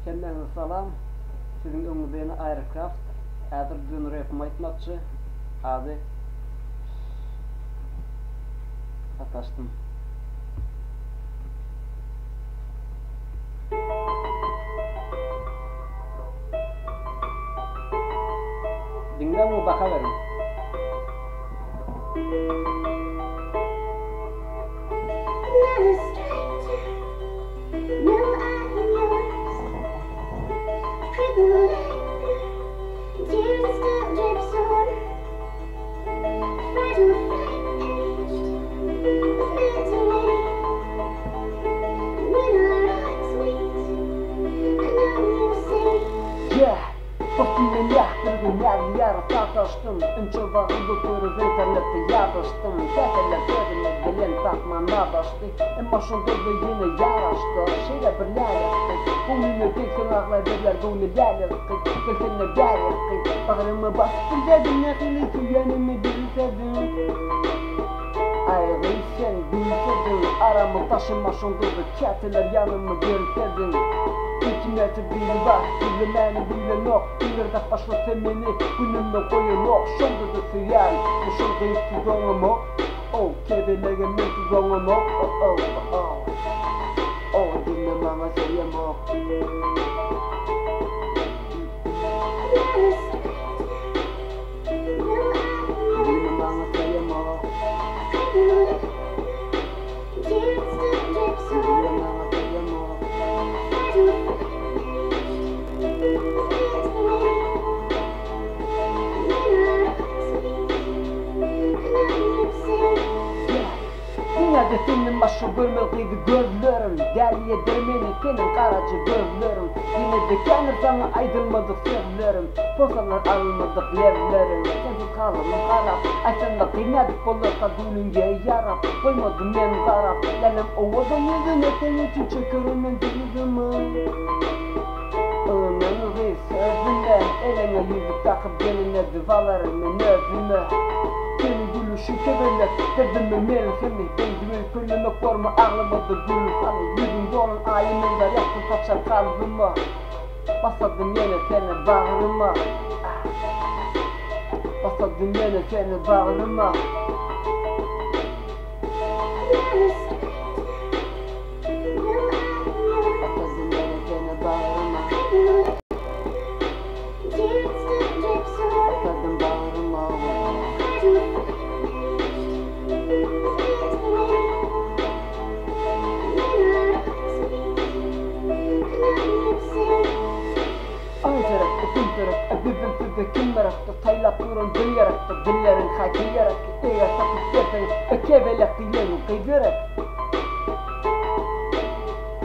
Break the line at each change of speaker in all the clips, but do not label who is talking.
Kendinize salam. Sizin öňünde Aircraft. Häzir dünür ýapym aýtmakçy. Hadi. Sataşdym. Dinleme baka verin. Dostum yaktırdım yara sataştım Önce varımda görüp internette yazıştım Tefeler gözüme gelen takmana başlı Ama şunda da yine yaraştı Şeyle birler yaptık Gönlüne teksin ağlar derler gönlüler yaptık Gülsene gel yaptık Bağrıma bastım dedim yakili tüyenimi gülsedim Ayrıysen gülsedim Aramı taşıma şunda da katiler yanımı gülsedim Hikmeti biri var, bilemeni bilen ok İleride başla temeli, günümde koyun ok Şolda da süyer, bu şolda yıktı zonum ok Kebelerge menti zonum ok dinle bana söyleyem ok Dinle bana söyleyem ok Dünyada senin başı görmeliydi gözlerim Deliye dermeni senin karacı gözlerim Yine de kendim sana aydılmadık sözlerim Posalar almadık yerlerim Sensiz kalım harap Aysan da kıymedik olursa gülünce yarap Koymadım ben zarap Lelim ovadan yüzüne senin için çökürümün yüzümü Önümü sözünden Eline yüzük takıp geline duvalarımın özüme Senin gülüşün kebeler Dedimi melifimi Beydimi külünü korma ağlamadı gülü sanı Yüzün dolun ayımında yaktın taşar kalbıma Basadım yine seni bağrıma Basadım yine seni bağrıma Basadım yine seni bağrıma Basadım bağrıma Öbübüm tübe kim yarattı Taylap durun dil yarattı Dillerin haykı yarattı Eğer sapıp yerden Ökevelek dilerim kıydırak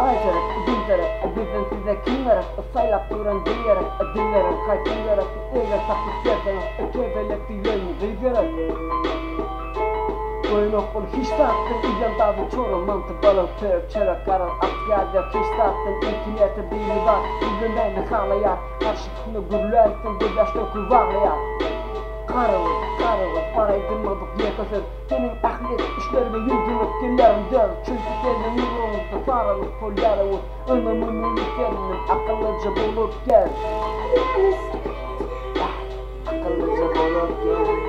Aycarak, öbübüm öbübüm tübe kim yarattı Taylap durun dil yarattı Dillerin haykı yarattı Eğer sapıp yerden Ökevelek dilerim kıydırak Koyun okul hiç tattın İcan dadı çorum mantı balık tırık çırık karar Asgâda hiç tattın İlkiniyeti biri var Yüzün beni ağlayar Karşısını gürlersin bir yaşta kuvağlayar Karılır Paraydırmadık yakasır Senin ahlet işlerime yüzünüp güllerim döl Çünkü senin yurumuzda sarılıp kollarımız Önümünü senin akıllıca bulup gel Akıllıca bulup gel